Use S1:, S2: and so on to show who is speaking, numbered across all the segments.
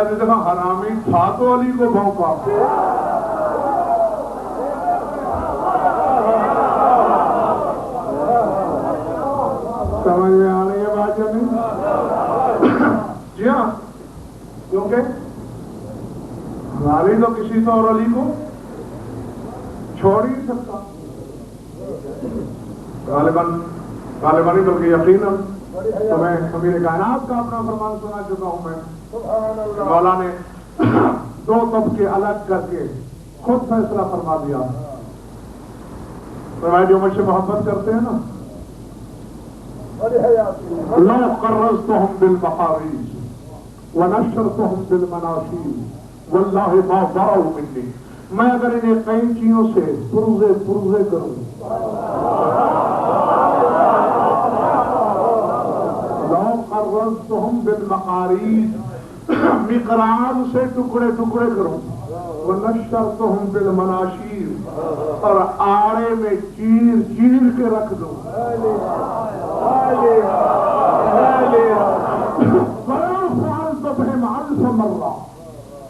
S1: نے دیکھا حرامی تھا تو علی کو بھونکا. سمجھ میں آ رہی ہے بات یا نہیں؟ جی ہاں، کیونکہ غالب تو کسی تو اور علی کو چھوڑ ہی نہیں سکتا. غالباً نہیں بلکہ یقیناً تو میں امیر کائنات کا اپنا فرمان سنا چکا ہوں. میں مولا نے دو طبقے الگ کر کے خود فیصلہ فرما دیا. فرمایا جو مجھ سے محبت کرتے ہیں نا، لو قرضتهم بالمقاريض ونشرتهم بالمناشير والله ما ضروا مني، میں اگر انہیں کئی چیزوں سے پرزے کروں، لو قرضتهم بالمقاريض، مقراض سے ٹکڑے کروں، ونشرتهم بالمناشير، اور آڑے میں چیر کے رکھ دوں،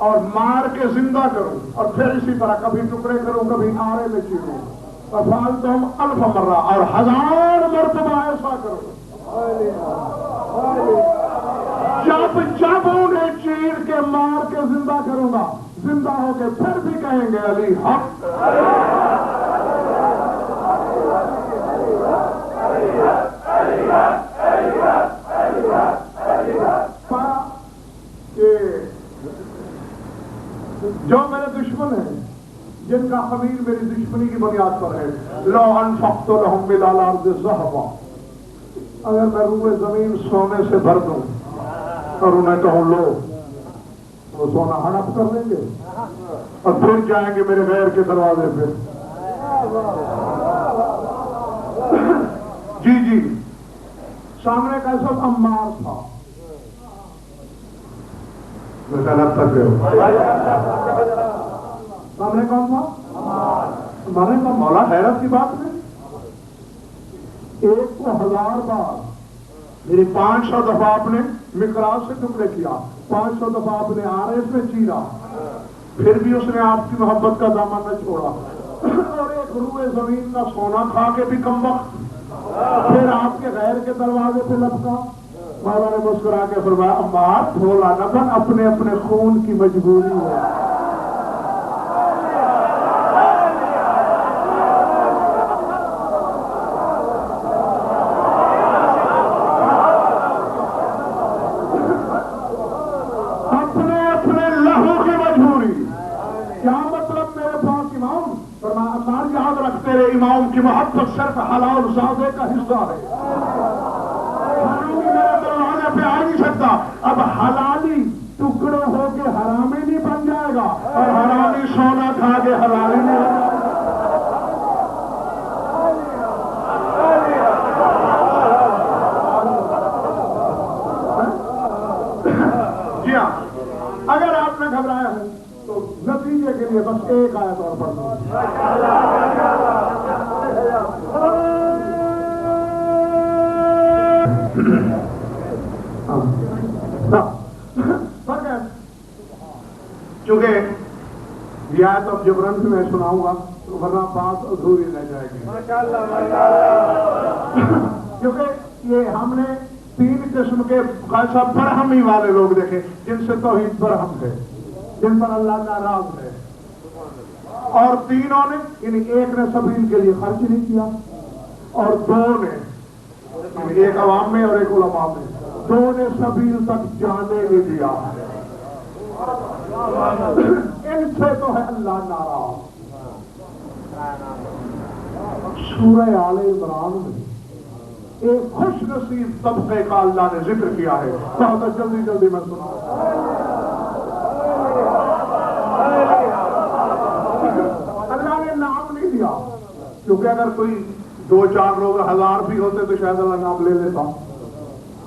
S1: اور مار کے زندہ کروں، اور پھر اسی طرح کبھی ٹکڑے کروں، کبھی آڑے میں چیروں، ففعلتهم 1000 مرہ، اور 1000 مرتبہ ایسا کروں. جب انہیں چیر کے مار کے زندہ کروں گا، زندہ ہو کے پھر بھی کہیں گے علی حق. جو میرے دشمن ہیں، جن کا خمیر میری دشمنی کی بنیاد پر ہے، لو انفقت لهم ملء الارض ذهبا، اگر میں روئے زمین سونے سے بھر دوں اور انہیں کہوں لو، وہ سونا ہڑپ کر لیں گے اور پھر جائیں گے میرے غیر کے دروازے پہ. جی سامنے کا سب عمار تھا. سامنے کون تھا؟ ہمارے کا مولا. حیرت کی بات نہیں، ایک کو 1000 بار میری 500 دفعہ آپ نے مقراض سے ٹکڑے کیا، 500 دفعہ آپ نے آرے سے چیرا، پھر بھی اس نے آپ کی محبت کا دامن نہ چھوڑا. اور ایک روئے زمین کا سونا کھا کے بھی کم وقت پھر آپ کے غیر کے دروازے پہ لپکا. مولا نے مسکرا کے فرمایا عمار بھولا نہ بن، اپنے خون کی مجبوری ہے. اپنے لہو کی مجبوری. کیا مطلب میرے پاس امام؟ فرمایا عمار یاد رکھ، تیرے امام کی محبت صرف حلال زادے کا حصہ ہے. پہ آ نہیں سکتا. اب حلالی ٹکڑے ہو کے حرامی نہیں بن جائے گا، اور حرامی سونا کھا کے حلالی نہیں بن جائے گا. جی ہاں، اگر آپ نے گھبرایا ہے تو نتیجے کے لیے بس ایک آیت اور پڑھ دو. چونکہ یہ آیت اب جبرن سے میں سناؤں گا تو ورنہ بات ادھوری رہ جائے گی. کیونکہ یہ ہم نے 3 قسم کے خاصا برہمی والے لوگ دیکھے، جن سے توحید برہم ہے، جن پر اللہ ناراض ہے. اور 3 نے، یعنی ایک نے سبیل کے لیے خرچ نہیں کیا، اور 2 نے، یعنی ایک عوام میں اور ایک علماء میں، 2 نے سبیل تک جانے نہیں دیا. ان سے تو ہے اللہ ناراض. سورہ آل عمران میں ایک خوش نصیب طبقے کا اللہ نے ذکر کیا ہے. بہت جلدی میں سنا. اللہ نے نام نہیں دیا، کیونکہ اگر کوئی 2-4 لوگ 1000 بھی ہوتے تو شاید اللہ نام لے لیتا.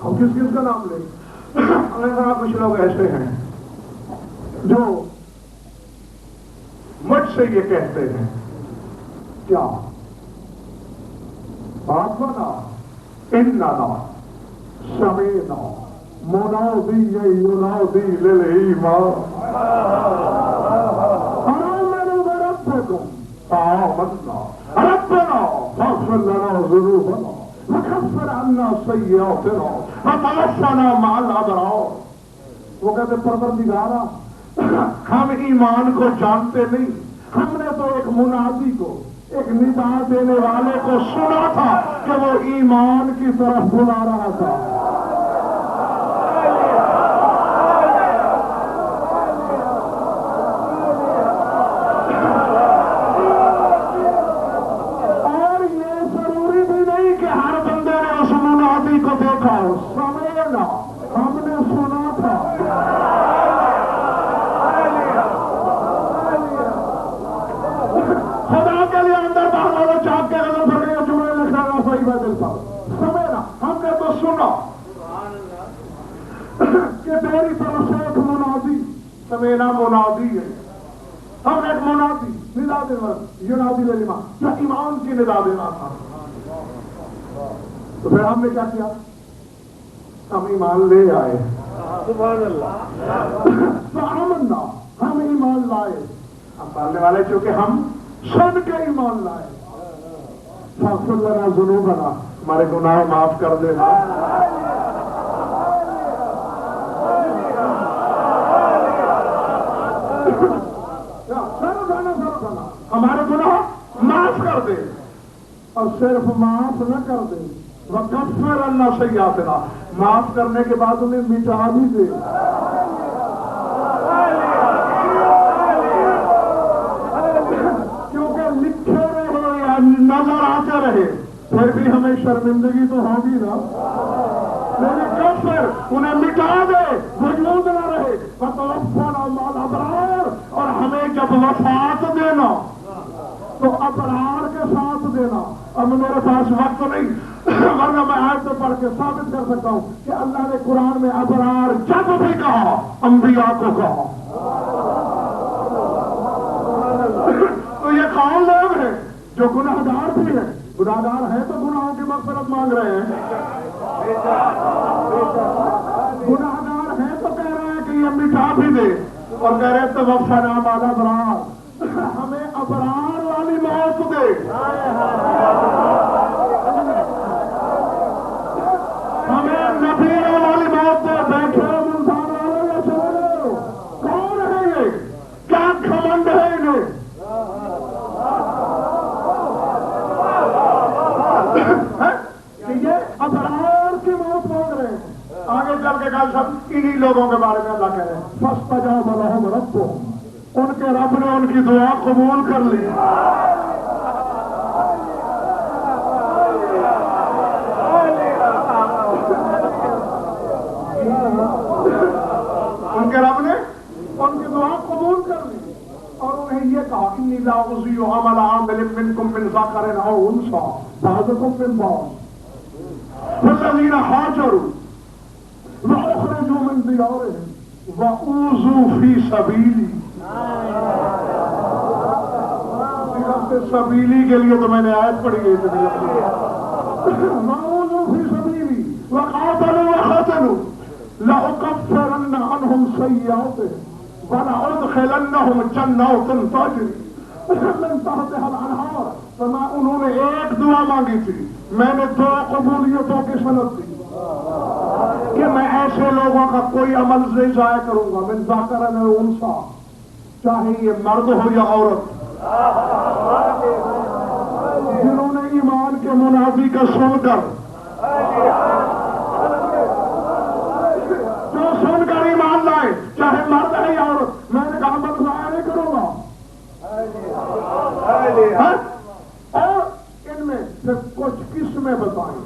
S1: ہم کس کا نام لیں؟ کچھ لوگ ایسے ہیں جو مجھ سے یہ کہتے ہیں، کیا بات بنا اننا سمینا منادی ینادی للایمان آمنوا بربکم فآمنا ربنا فاغفر لنا ذنوبنا وکفر عنا سیئاتنا وتوفنا مع الابرار. وہ کہتے پروردگارا ہم ایمان کو جانتے نہیں، ہم نے تو ایک منادی کو، ایک ندا دینے والے کو سنا تھا کہ وہ ایمان کی طرف بلا رہا تھا. اور یہ ضروری بھی نہیں کہ ہر بندے نے اس منادی کو دیکھا ہو، سمجھنا ہم نے سنا تھا. خدا کے لیے اندر باہر والے چاپ کے نظر پڑ گئے جمعے لکھا گا صحیح بدل صاحب سمجھنا ہم نے تو سنا کہ میری طرف سے ایک منادی سمینا منادی ہے. ہم ایک منادی ندا دینا ینادی للایمان جو ایمان کی ندا دینا تھا. تو پھر ہم نے کیا کیا؟ ہم ایمان لے آئے. سبحان اللہ. فآمنا ہم ایمان لائے. ہم پالنے والے چونکہ ہم سن کے ایمان لائے. فاغفر لنا ذنوبنا ہمارے گناہ معاف کر دینا. ہمارے گناہ معاف کر دے اور صرف معاف نہ کر دے وکفر عنا سیئاتنا معاف کرنے کے بعد انہیں مٹا بھی دے. کیونکہ لکھے رہے یا نظر آتے رہے پھر بھی ہمیں شرمندگی تو ہوگی نا. لیکن کفر انہیں مٹا دے وجود نہ رہے وتوفنا مع الابرار اور ہمیں جب وفات دینا تو ابرار کے ساتھ دینا. اب میرے پاس وقت نہیں ورنہ میں آیت سے پڑھ کے ثابت کر سکتا ہوں کہ اللہ نے قرآن میں ابرار جب بھی کہا انبیاء کو کہا. تو یہ کون لوگ ہیں جو گناہ گار بھی ہیں؟ گناہ گار ہیں تو گناہوں کی مغفرت مانگ رہے ہیں. گناہ گار ہیں تو کہہ رہے ہیں کہ یہ مٹا بھی دے اور کہہ رہے ہیں توفنا مع الابرار ہمیں ابرار والی موت دے. ہمیں نبیوں والی موت دے. بیٹھے انسان والے یا چلو کون ہے یہ؟ کیا گھمنڈ ہے انہیں؟ کہ یہ ابرار کی موت مانگ رہے ہیں. آگے چل کے کل سب انہی لوگوں کے بارے میں اللہ کہہ رہے ہیں فاستجاب لهم ربهم ان کے رب نے ان کی دعا قبول کر لی. ان کے رب نے ان کی دعا قبول کر لی اور انہیں یہ کہا انی لا اضیع عمل عامل منکم من ذکر او انثى بعضکم من بعض والذین هاجروا واخرجوا من دیارهم واوذوا فی سبیلی. سبیلی کے لیے تو میں نے آیت پڑھی گئی تھی. واوذوا فی سبیلی وقاتلوا وقاتلوا لأكفرن عنهم سيئاتهم ولأدخلنهم جنات تجري من تحتها الأنهار. فما انہوں نے ایک دعا مانگی تھی میں نے دو قبولیتوں کی سند دی کہ میں ایسے لوگوں کا کوئی عمل نہیں ضائع کروں گا من ذکر او انثى چاہے یہ مرد ہو یا عورت جنہوں نے ایمان کے منادی کا سن کر جو سن کر ایمان لائے چاہے مرد ہے یا عورت میں نے کہا عمل ضائع نہیں کروں گا. اور ان میں سے کچھ قسمیں بتائیں.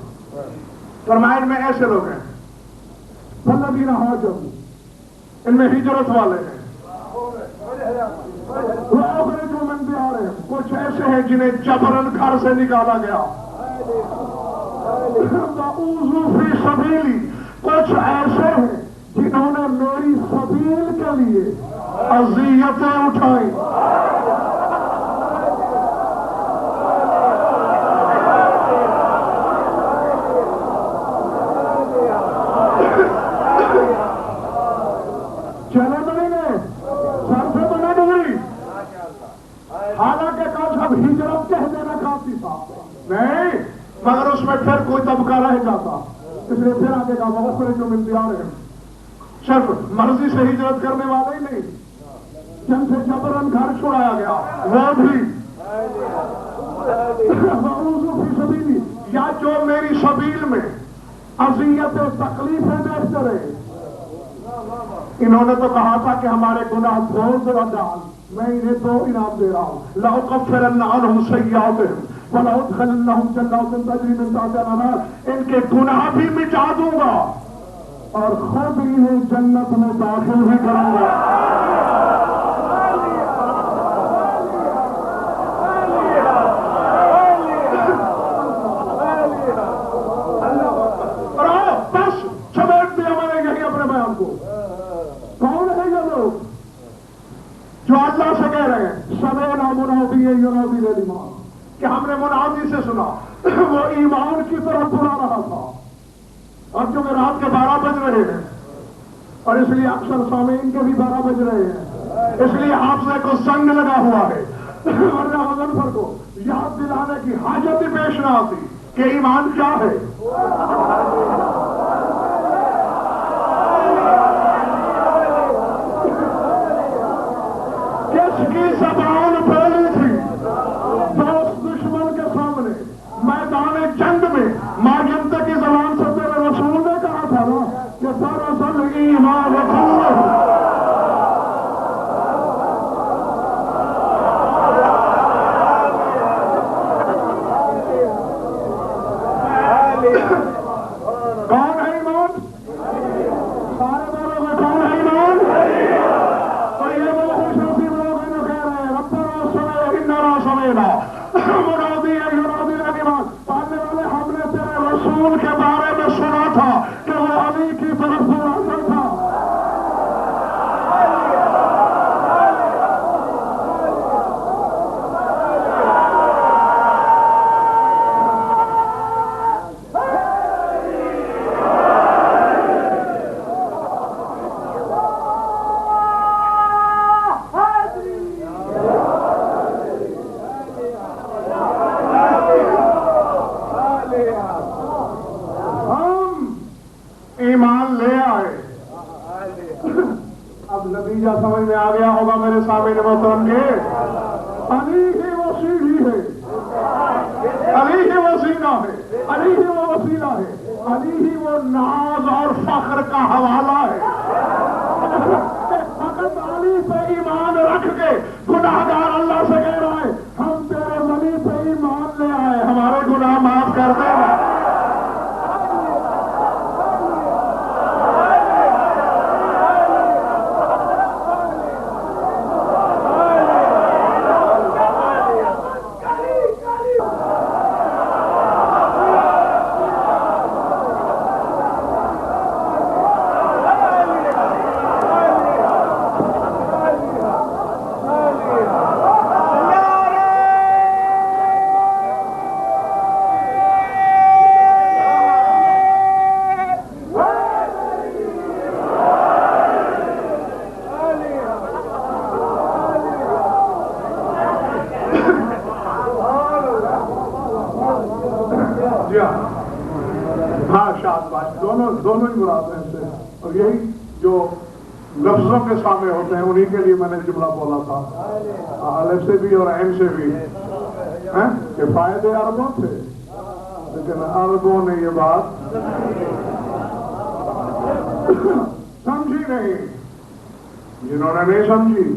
S1: فرمائن میں ایسے لوگ ہیں والذین ہاجروا ان میں ہجرت والے ہیں. وَأَخْرَجُوا مِن دِيَارِهِمْ کچھ ایسے ہیں جنہیں جبرن گھر سے نکالا گیا. وَأُوذُوا فِي سَبِيلِي کچھ ایسے ہیں جنہوں نے میری سبیل کے لیے اذیتیں اٹھائیں. لیے پھر آگے کا وَأُخْرِجُ مِنْ دِيَارِهِمْ، صرف مرضی سے ہجرت کرنے والے ہی نہیں، جن سے جبرن گھر چھڑایا گیا وہ بھی، وَأُوذُوا فِي سَبِيلِي، یا جو میری سبیل میں اذیت و تکلیفیں دیکھتے رہے۔ انہوں نے تو کہا تھا کہ ہمارے گناہ دھو ذرا ڈال، میں انہیں 2 انعام دے رہا ہوں، لَأُكَفِّرَنَّ عَنْهُمْ سَيِّئَاتِهِمْ وَلَأُدْخِلَنَّهُمْ جَنَّاتٍ تَجْرِی مِن تَحْتِهَا الْأَنْہَارُ، ان کے گناہ بھی مٹا دوں گا اور خود انہیں جنت میں داخل بھی کروں گا۔ جو اللہ سے کہہ رہے ہیں سمعنا منادی ینادی للایمان، کہ ہم نے منادی سے سنا وہ ایمان کی طرف بلا رہا تھا، اب جو رات کے 12 بج رہے ہیں اور اس لیے اکثر سامعین کے بھی 12 بج رہے ہیں، اس لیے حافظے کو سنگ لگا ہوا ہے، ورنہ مظفر کو یاد دلانے کی حاجت ہی پیش نہ آتی کہ ایمان کیا ہے۔ کس کی زبان بولی تھی دوست دشمن کے سامنے میدان جنگ میں؟ ماجنت کی زبان سے تیرے رسول نے کہا تھا نا کہ دراصل ایمان رسول کون ہے ایمان؟ سارے بولوں میں کون ہے ایمان؟ اور یہ وہ خوش نصیب لوگ ہیں جو کہہ رہے ہیں ربنا سمعنا سمعنا منادی ینادی للایمان، پڑھنے والے ہم نے تیرے رسول کے بارے میں سنا تھا کہ وہ علی کی طرف مناظر تھا۔ ایمان لے آئے، اب نتیجہ سمجھ میں آ گیا ہوگا میرے سامنے محترم کے، علی ہی وہ سیڑھی ہے، علی ہی وہ سینہ ہے، علی ہی وہ وسیلہ ہے، علی ہی وہ ناز اور فخر کا حوالہ ہے۔ فقط علی پہ ایمان رکھ کے گناہگار اللہ سے کہہ رہا ہے ہم تیرے ولی پہ ایمان لے آئے، ہمارے گناہ معاف کر دینا۔ ہاں شاد بات، دونوں ہی مراد ہیں سے، اور یہی جو لفظوں کے سامنے ہوتے ہیں انہی کے لیے میں نے جملہ بولا تھا، الف سے بھی اور عین سے بھی، کہ فائدے عربوں تھے لیکن عربوں نے یہ بات سمجھی نہیں، جنہوں نے نہیں سمجھی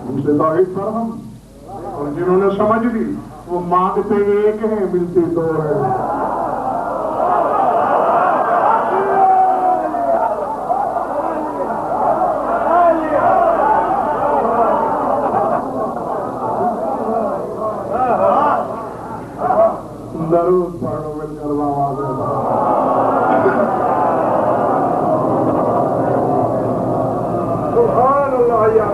S1: ان سے توحید پر ہم، اور جنہوں نے سمجھ لی وہ مانگتے ایک ہیں ملتے 2 ہیں۔ درود پڑھو مل کر آواز سبحان اللہ یا